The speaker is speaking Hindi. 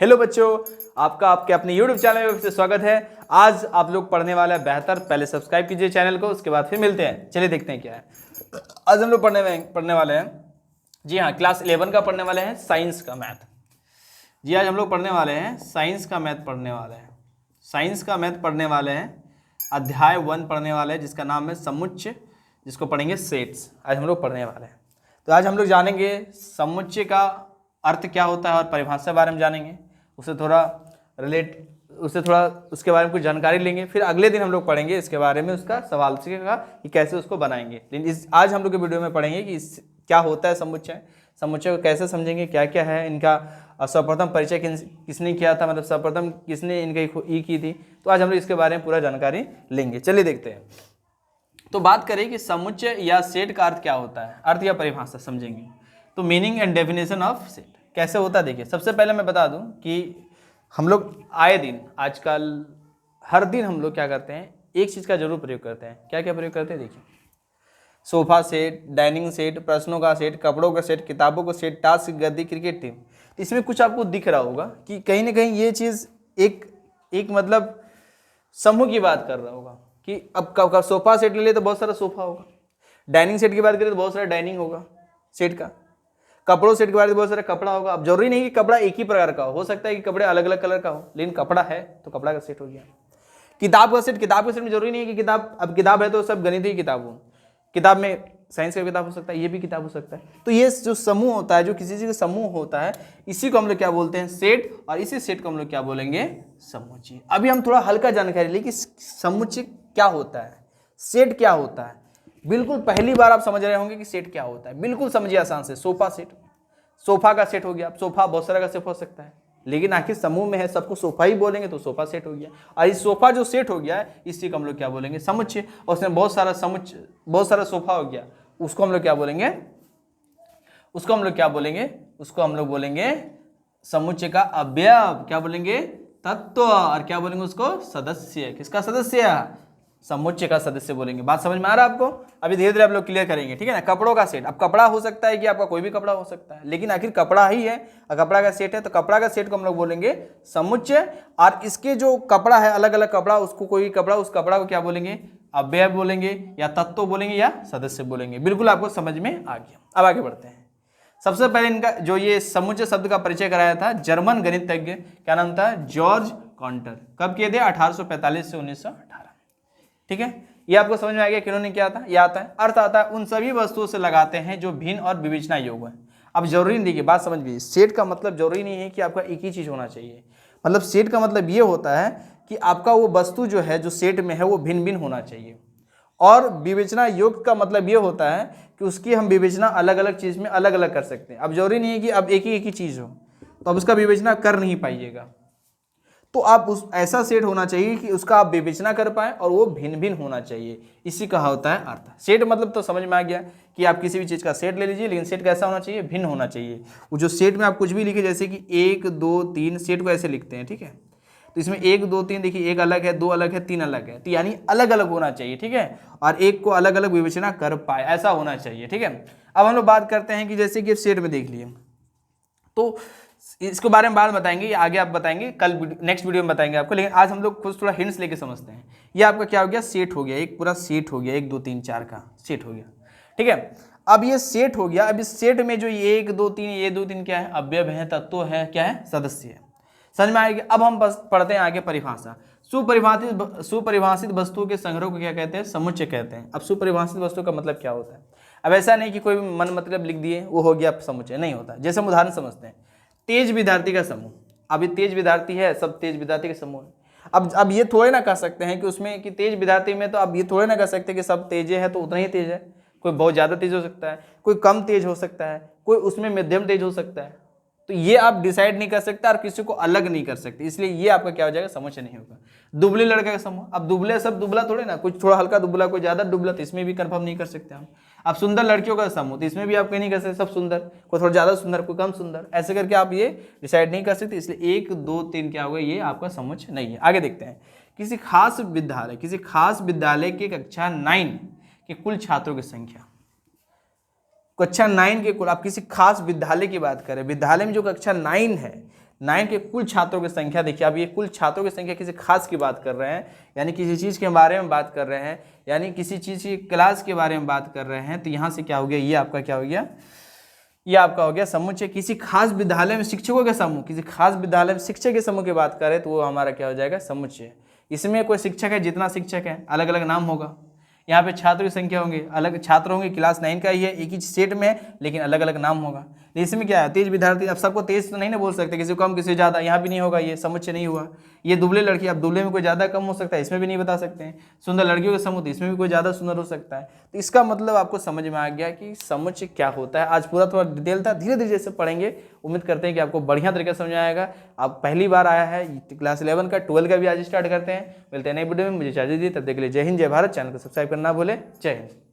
हेलो बच्चों, आपका आपके अपने YouTube चैनल में फिर से स्वागत है। आज आप लोग पढ़ने वाला है बेहतर। पहले सब्सक्राइब कीजिए चैनल को, उसके बाद फिर मिलते हैं। चलिए देखते हैं क्या है। आज हम लोग पढ़ने वाले हैं, जी हाँ, क्लास 11 का पढ़ने वाले हैं, साइंस का मैथ। जी आज हम लोग पढ़ने वाले हैं साइंस का मैथ पढ़ने वाले हैं। साइंस का मैथ पढ़ने वाले हैं, अध्याय 1 पढ़ने वाले हैं, जिसका नाम है समुच्चय, जिसको पढ़ेंगे सेट्स। आज हम लोग पढ़ने वाले हैं। तो आज हम लोग जानेंगे समुच्चय का अर्थ क्या होता है और परिभाषा के बारे में जानेंगे, उससे थोड़ा उसके बारे में कुछ जानकारी लेंगे। फिर अगले दिन हम लोग पढ़ेंगे इसके बारे में, उसका सवाल सीखेगा कि कैसे उसको बनाएंगे। लेकिन आज हम लोग के वीडियो में पढ़ेंगे कि क्या होता है समुच्चय, समुच्चय को कैसे समझेंगे, क्या क्या है इनका, सर्वप्रथम परिचय किसने किया था, मतलब सर्वप्रथम किसने इनका ई की थी। तो आज हम लोग इसके बारे में पूरा जानकारी लेंगे। चलिए देखते हैं। तो बात करें कि समुच्चय या सेट का अर्थ क्या होता है, अर्थ या परिभाषा समझेंगे। तो meaning and definition of set कैसे होता है, देखिए सबसे पहले मैं बता दूं कि हम लोग आए दिन, आजकल हर दिन हम लोग क्या करते हैं, एक चीज़ का जरूर प्रयोग करते हैं। क्या क्या प्रयोग करते हैं, देखिए सोफा सेट, डाइनिंग सेट, प्रश्नों का सेट, कपड़ों का सेट, किताबों का सेट, टास्क, गद्दी, क्रिकेट टीम। तो इसमें कुछ आपको दिख रहा होगा कि कहीं ना कहीं ये चीज़ एक मतलब समूह की बात कर रहा होगा कि अब सोफा सेट ले ले तो बहुत सारा सोफा होगा, डाइनिंग सेट की बात करें तो बहुत सारा डाइनिंग होगा सेट का, कपड़ों सेट के बारे में बहुत सारा कपड़ा होगा। अब जरूरी नहीं कि कपड़ा एक ही प्रकार का हो सकता है कि कपड़े अलग अलग कलर का हो, लेकिन कपड़ा है तो कपड़ा का सेट हो गया। किताब का सेट में जरूरी नहीं है कि किताब है तो सब गणित की किताब हो, किताब में साइंस का किताब हो सकता है, ये भी किताब हो सकता है। तो ये जो समूह होता है, जो किसी चीज का समूह होता है, इसी को हम लोग क्या बोलते हैं, सेट। और इसी सेट को हम लोग क्या बोलेंगे, समुच्चय। अभी हम थोड़ा हल्का जानकारी लें कि समुच्चय क्या होता है, सेट क्या होता है। बिल्कुल पहली बार आप समझ रहे होंगे कि सेट क्या होता है। बिल्कुल समझिए आसान से। सोफा सेट, सोफा का सेट हो गया। सोफा बहुत सारा का सेट हो सकता है, लेकिन आखिर समूह में है, सबको सोफा ही बोलेंगे तो सोफा सेट हो गया। और इस सोफा जो सेट हो गया है, इसी को हम लोग क्या बोलेंगे, समुच्चय। और उसमें बहुत सारा सोफा हो गया, उसको हम लोग क्या बोलेंगे, उसको हम लोग बोलेंगे समुच्चय का अवयव। क्या बोलेंगे, तत्व। और क्या बोलेंगे उसको, सदस्य। किसका सदस्य, समुच्चय का सदस्य बोलेंगे। बात समझ में आ रहा है आपको। अभी धीरे धीरे आप लोग क्लियर करेंगे, ठीक है ना। कपड़ों का सेट, अब कपड़ा हो सकता है कि आपका कोई भी कपड़ा हो सकता है, लेकिन आखिर कपड़ा ही है और कपड़ा का सेट है, तो कपड़ा का सेट को हम लोग बोलेंगे समुच्चय। और इसके जो कपड़ा है, अलग अलग कपड़ा, उसको कोई कपड़ा, उस कपड़ा को क्या बोलेंगे, अवयव बोलेंगे या तत्व बोलेंगे या सदस्य बोलेंगे। बिल्कुल आपको समझ में आ गया। अब आगे बढ़ते हैं। सबसे पहले इनका जो ये समुच्चय शब्द का परिचय कराया था जर्मन गणितज्ञ, क्या नाम था, जॉर्ज कांटर। कब किए थे, 1845 से 1918। ठीक है, ये आपको समझ में आ गया किन्होंने किया था। ये आता है, अर्थ आता है उन सभी वस्तुओं से लगाते हैं जो भिन्न और विवेचना योग्य है। अब जरूरी नहीं, देखिए बात समझ लीजिए, सेट का मतलब जरूरी नहीं है कि आपका एक ही चीज होना चाहिए। मतलब सेट का मतलब ये होता है कि आपका वो वस्तु जो है, जो सेट में है, वो भिन्न भिन्न होना चाहिए। और विवेचना योग्य का मतलब ये होता है कि उसकी हम विवेचना अलग अलग चीज में अलग अलग कर सकते हैं। अब जरूरी नहीं है कि अब एक ही चीज हो तो अब उसका विवेचना कर नहीं पाइएगा। तो आप उस ऐसा सेट होना चाहिए कि उसका आप विवेचना कर पाए और वो भिन्न भिन्न होना चाहिए। इसी का होता है अर्थ। सेट मतलब तो समझ में आ गया कि आप किसी भी चीज़ का सेट ले लीजिए, लेकिन सेट कैसा होना चाहिए, भिन्न होना चाहिए। वो जो सेट में आप कुछ भी लिखे, जैसे कि 1 2 3, सेट को ऐसे लिखते हैं, ठीक है। तो इसमें 1 2 3 देखिए, 1 अलग है, 2 अलग है, 3 अलग है, तो यानी अलग अलग होना चाहिए, ठीक है। और एक को अलग अलग विवेचना कर पाए, ऐसा होना चाहिए, ठीक है। अब हम लोग बात करते हैं कि जैसे कि सेट में देख लिए, तो इसके बारे में बाद बताएंगे, ये आगे आप बताएंगे, कल नेक्स्ट वीडियो में बताएंगे आपको। लेकिन आज हम लोग खुद थोड़ा हिंट्स लेके समझते हैं। ये आपका क्या हो गया, सेट हो गया, एक पूरा सेट हो गया, 1 2 3 4 का सेट हो गया, ठीक है। अब ये सेट हो गया। अब इस सेट में जो 1 2 3, ये 2 3 क्या है, अवयव है, तत्व है, क्या है, सदस्य है। समझ में आएगी। अब हम बस पढ़ते हैं आगे परिभाषा। सुपरिभाषित वस्तुओं के संग्रह को क्या कहते हैं, समुच्चय कहते हैं। अब सुपरिभाषित वस्तु का मतलब क्या होता है। अब ऐसा नहीं कि कोई मन मतलब लिख दिए वो हो गया समुच्चय, नहीं होता। जैसे हम उदाहरण समझते हैं, तेज विद्यार्थी का समूह। अभी तेज विद्यार्थी है, सब तेज विद्यार्थी के समूह है। अब ये थोड़े ना कह सकते हैं कि उसमें कि तेज विद्यार्थी में, तो अब ये थोड़े ना कह सकते कि सब तेज है तो उतना ही तेज है। कोई बहुत ज़्यादा तेज हो सकता है, कोई कम तेज हो सकता है, कोई उसमें मध्यम तेज हो सकता है। तो ये आप डिसाइड नहीं कर सकते और किसी को अलग नहीं कर सकते, इसलिए ये आपका क्या हो जाएगा, समुच्चय नहीं होगा। दुबले लड़के का समूह, अब दुबले सब दुबला थोड़े ना, कुछ थोड़ा हल्का दुबला, कोई ज्यादा दुबला, तो इसमें भी कंफर्म नहीं कर सकते हम। अब सुंदर लड़कियों का समूह, तो इसमें भी आप कहीं नहीं कर सकते सब सुंदर, कोई थोड़ा ज्यादा सुंदर, कोई कम सुंदर, ऐसे करके आप ये डिसाइड नहीं कर सकते। इसलिए 1 2 3 क्या होगा, ये आपका समुच्चय नहीं है। आगे देखते हैं। किसी खास विद्यालय के कक्षा 9 के कुल छात्रों की संख्या, कक्षा 9 के कुल, आप किसी खास विद्यालय की बात करें, विद्यालय में जो कक्षा 9 है, 9 के कुल छात्रों की संख्या देखिए, अब ये कुल छात्रों की संख्या किसी खास की बात कर रहे हैं, यानी किसी चीज़ के बारे में बात कर रहे हैं, यानी किसी चीज़ की क्लास के बारे में बात कर रहे हैं। तो यहाँ से क्या हो गया, ये आपका क्या हो गया, ये आपका हो गया समुच्चय। किसी खास विद्यालय में शिक्षकों के समूह, किसी खास विद्यालय में शिक्षक के समूह की बात करें तो वो हमारा क्या हो जाएगा, समुच्चय। इसमें कोई शिक्षक है, जितना शिक्षक है अलग अलग नाम होगा। यहाँ पे छात्रों की संख्या होंगे, अलग छात्र होंगे, क्लास 9 का ही है, एक ही सेट में है लेकिन अलग अलग नाम होगा। इसमें क्या है, तेज विद्यार्थी, अब सबको तेज तो नहीं ना बोल सकते, किसी को कम किसी को ज़्यादा, यहाँ भी नहीं होगा, ये समुच्चय नहीं हुआ। ये दुबले लड़की, अब दुबले में कोई ज़्यादा कम हो सकता है, इसमें भी नहीं बता सकते हैं। सुंदर लड़कियों का समूह, इसमें भी कोई ज़्यादा सुंदर हो सकता है। तो इसका मतलब आपको समझ में आ गया कि समुच्चय क्या होता है। आज पूरा थोड़ा डिटेल था, धीरे धीरे जैसे पढ़ेंगे उम्मीद करते हैं कि आपको बढ़िया तरीके से समझ आएगा। आप पहली बार आया है क्लास 11 का, 12 का भी आज स्टार्ट करते हैं। मिलते हैं नई वीडियो में, मुझे इजाजत दीजिए, तब तक के लिए जय हिंद जय भारत। चैनल को सब्सक्राइब करना भूले। जय हिंद।